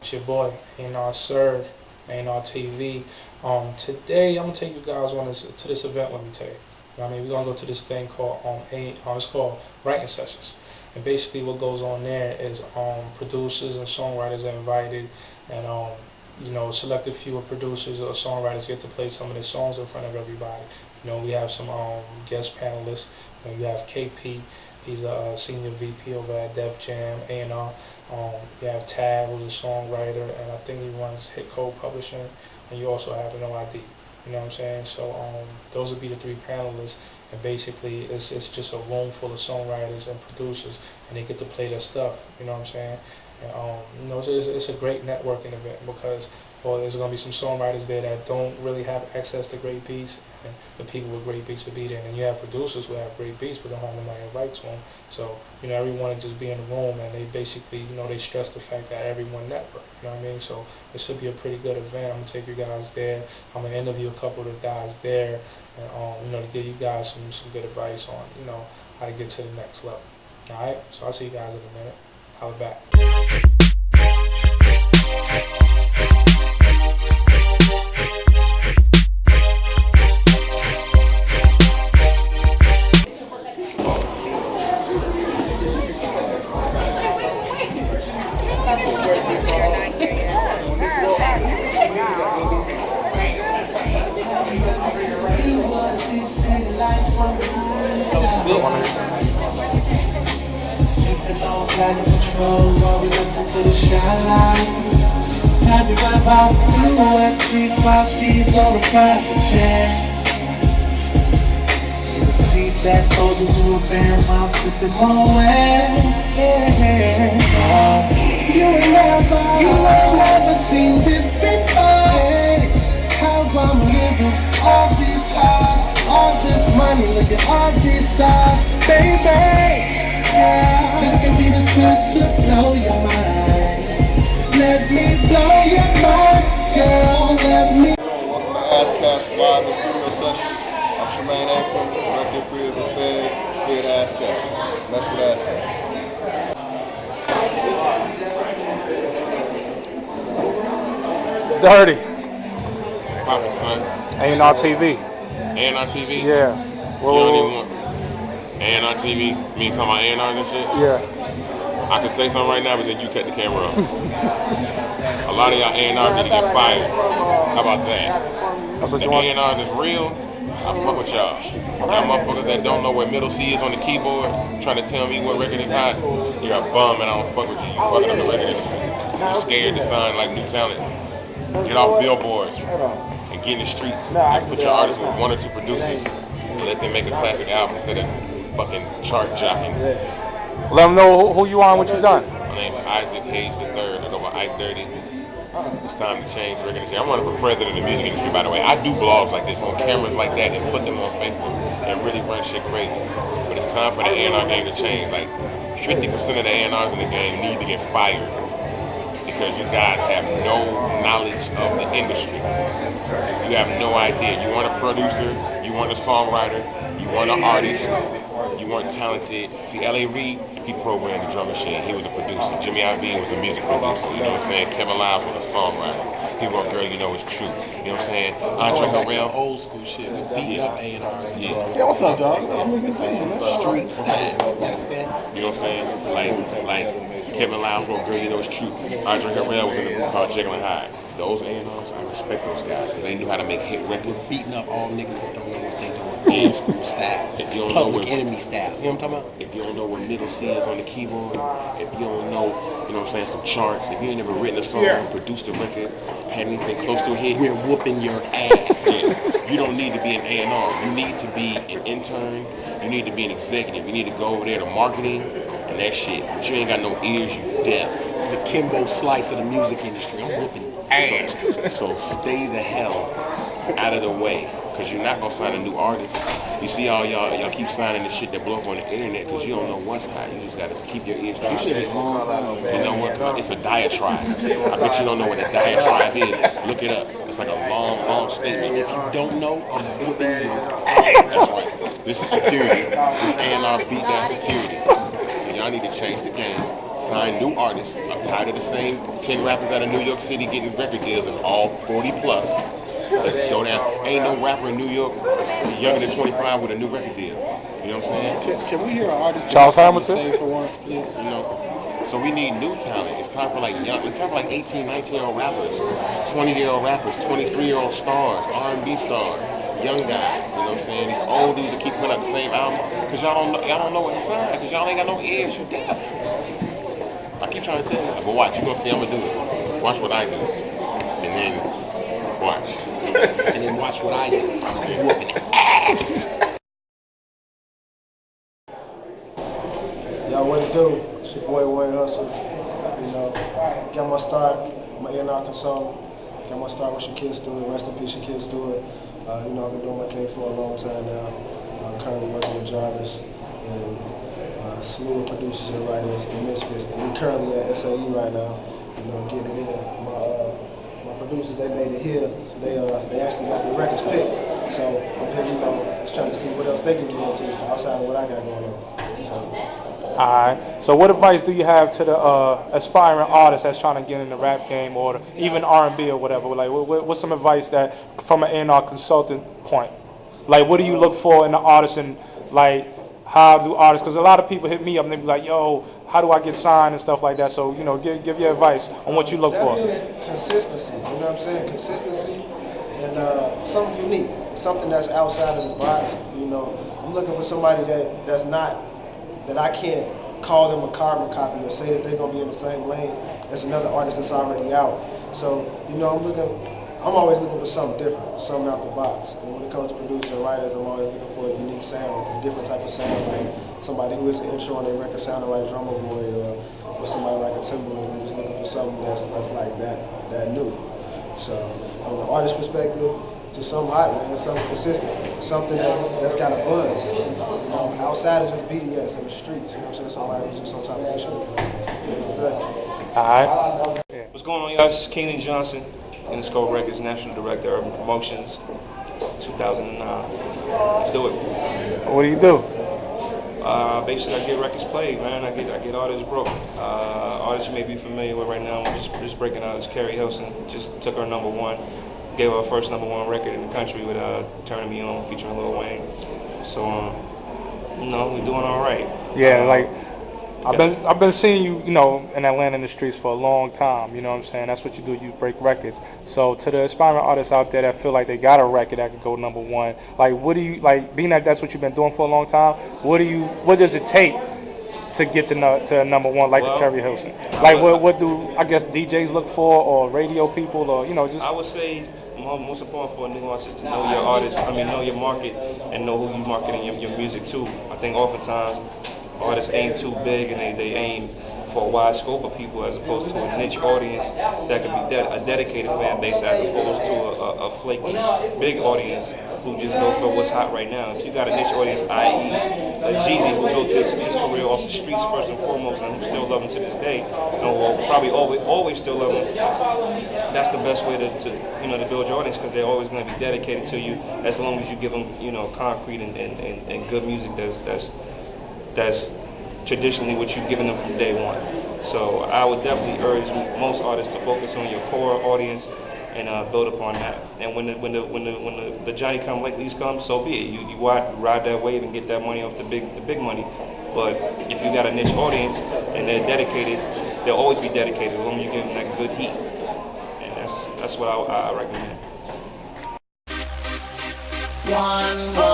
It's your boy, SERGE, TV. Today I'm gonna take you guys on to this event. Let me tell you. You know what I mean, we're gonna go to this thing called it's called writing sessions. And basically, what goes on there is producers and songwriters are invited, and selected few of producers or songwriters get to play some of their songs in front of everybody. We have some guest panelists, and we have KP. He's a senior VP over at Def Jam A&R. You have Tab, who's a songwriter, and I think he runs Hit Code Publishing. And you also have an OID. You know what I'm saying? So those would be the three panelists. And basically, it's just a room full of songwriters and producers, and they get to play their stuff. You know what I'm saying? And, it's a great networking event because, there's going to be some songwriters there that don't really have access to great beats, and the people with great beats will be there. And you have producers who have great beats but don't have nobody to write to them. So, everyone will just be in the room, and they basically, they stress the fact that everyone network. You know what I mean? So it should be a pretty good event. I'm going to take you guys there. I'm going to interview a couple of the guys there, and, to give you guys some good advice on, how to get to the next level. All right? So I'll see you guys in a minute. Holla back. Control while we listen to the skyline. Happy right by blue and treat my speeds on the private jet. The seat that goes into a band while sipping my wet. You ain't never seen this before. How I'm living, all these cars, all this money, look at all these stars, baby. Yeah, this can be the chance to blow your mind. Let me blow your mind, girl, let me. Welcome to Ascap live and studio sessions. I'm Tremaine Akron, Director of Creative Affairs here at Ascap. Mess with Ascap. Dirty. Poppin', son. A&R TV. A&R TV? Yeah. You don't even want A&R TV? Me talking about A&R and shit? Yeah. I can say something right now, but then you cut the camera off. A lot of y'all A&R need to get fired. How about that? That's what the you want. A&Rs is real. I fuck with y'all. Y'all motherfuckers that don't know where middle C is on the keyboard, trying to tell me what record is hot, you're a bum and I don't fuck with you. You fucking up the record industry. You're scared to sign like new talent. Get off billboards and get in the streets and put your artists with one or two producers and let them make a classic album instead of fucking chart jockeying. Let them know who you are and what you done. My name's Isaac Hayes III. I go by Ike Dirty. It's time to change the record industry. I'm running for president of the music industry, by the way. I do blogs like this on cameras like that and put them on Facebook and really run shit crazy. But it's time for the A&R game to change. Like 50% of the A&Rs in the game need to get fired because you guys have no knowledge of the industry. You have no idea. You weren't a producer, you weren't a songwriter, you weren't an artist, you weren't talented. See, L.A. Reid, he programmed the drum machine. He was a producer. Jimmy Iovine was a music producer. You know what I'm saying? Kevin Liles was a songwriter. He wrote Girl You Know It's True. You know what I'm saying? Andre Harrell. Old school shit. We beat up A&Rs. Yeah, what's up, dog? Street style. You understand? You know what I'm saying? Like Kevin Liles wrote Girl You Know It's True. Andre Harrell was in a group called Jekyll and Hyde. Those A&Rs, I respect those guys because they knew how to make hit records. Beating up all niggas that don't know what they doing. Old school style. If you don't know Public Enemy style. You know what I'm talking about? If you don't know where middle C is on the keyboard, if you don't know, you know what I'm saying, some charts, if you ain't never written a song, produced a record, had anything close to a hit, We're whooping your ass. yeah, you don't need to be an A&R. You need to be an intern. You need to be an executive. You need to go over there to marketing and that shit. But you ain't got no ears, you deaf. The Kimbo Slice of the music industry. I'm whooping ass. So stay the hell out of the way. Because you're not going to sign a new artist. You see all y'all keep signing the shit that blow up on the internet because you don't know what's hot. You just got to keep your ears to the streets. You know what? It's a diatribe. I bet you don't know what a diatribe is. Look it up. It's like a long statement. If you don't know, I'm whooping your ass. That's right. This is security. This A&R beat down security. So y'all need to change the game. Sign find new artists. I'm tired of the same 10 rappers out of New York City getting record deals. It's all 40 plus. Let's go down. Ain't no rapper in New York younger than 25 with a new record deal. You know what I'm saying? Can we hear an artist Charles that has something Hamilton? to say for once, please? You know? So we need new talent. It's time for like 18, 19-year-old rappers, 20-year-old rappers, 23-year-old stars, R&B stars, young guys. You know what I'm saying? These old dudes that keep putting out the same album because y'all don't know what to sign because y'all ain't got no ears. You're deaf. I keep trying to tell you, but watch. You gonna see I'm gonna do it. Watch what I do, and then watch. And then watch what I do. I'm whooping ass. Yo, what it do? It's your boy Wayne Hustle. You know, got my start, my A&R consultant. Got my start with Shaquille Stewart. Rest in peace, Shaquille Stewart. You know, I've been doing my thing for a long time now. I'm currently working with Jarvis and a slew of producers and writers, the Misfits. And we currently at SAE right now. You know, getting it in. My producers, they made it here. They actually got their records picked. So I'm here, you know, just trying to see what else they can get into outside of what I got going on. So. All right. So what advice do you have to the aspiring artists that's trying to get in the rap game or even R&B or whatever? Like, what's some advice that from an A&R consultant point? Like, what do you look for in the artist and like how do artists? Because a lot of people hit me up and they be like, "Yo, how do I get signed and stuff like that?" So give your advice on what you look for. Definitely consistency. You know what I'm saying? Consistency and something unique, something that's outside of the box. You know, I'm looking for somebody that's not. That I can't call them a carbon copy or say that they're gonna be in the same lane as another artist that's already out. So, you know, I'm always looking for something different, something out the box. And when it comes to producers and writers, I'm always looking for a unique sound, a different type of sound, like somebody who is an intro on their record sounding like Drummer Boy or somebody like a Timberland. I'm just looking for something that's like that new. So, on the artist perspective, just something hot, man, something consistent, something that's got a buzz. You know, outside of just BDS in the streets, you know what I'm saying? Somebody who's just on top of the shit. All right. What's going on, y'all? This is Keenan Johnson, Interscope Records, National Director, Urban Promotions, 2009. Let's do it. What do you do? Basically, I get records played, man. I get artists broke. Artists you may be familiar with right now, just breaking out is Carrie Hilson. Just took her #1. Gave her first #1 record in the country with Turning Me On featuring Lil Wayne. So, you know, we're doing all right. Yeah, like I've been seeing you, you know, in Atlanta in the streets for a long time. You know what I'm saying? That's what you do. You break records. So to the aspiring artists out there that feel like they got a record that could go #1, like what do you like? Being that that's what you've been doing for a long time, what does it take to get to #1 like the Carrie Hilson? Like what do I guess DJs look for or radio people or you know just? I would say most important for a new artist is to know your artist. Know your market and know who you marketing your music to. I think oftentimes artists aim too big and they aim for a wide scope of people as opposed to a niche audience that could be a dedicated fan base as opposed to a flaky big audience who just go for what's hot right now. If you got a niche audience, i.e. Jeezy, who built his career off the streets first and foremost and who still love him to this day, and will probably always still love him, that's the best way to build your audience because they're always going to be dedicated to you as long as you give them concrete and good music that's traditionally what you've given them from day one. So I would definitely urge most artists to focus on your core audience and build upon that. And when the Johnny come latelys come, so be it. You ride that wave and get that money off the big money. But if you got a niche audience and they're dedicated, they'll always be dedicated as long as you give them that good heat. And that's what I recommend. One more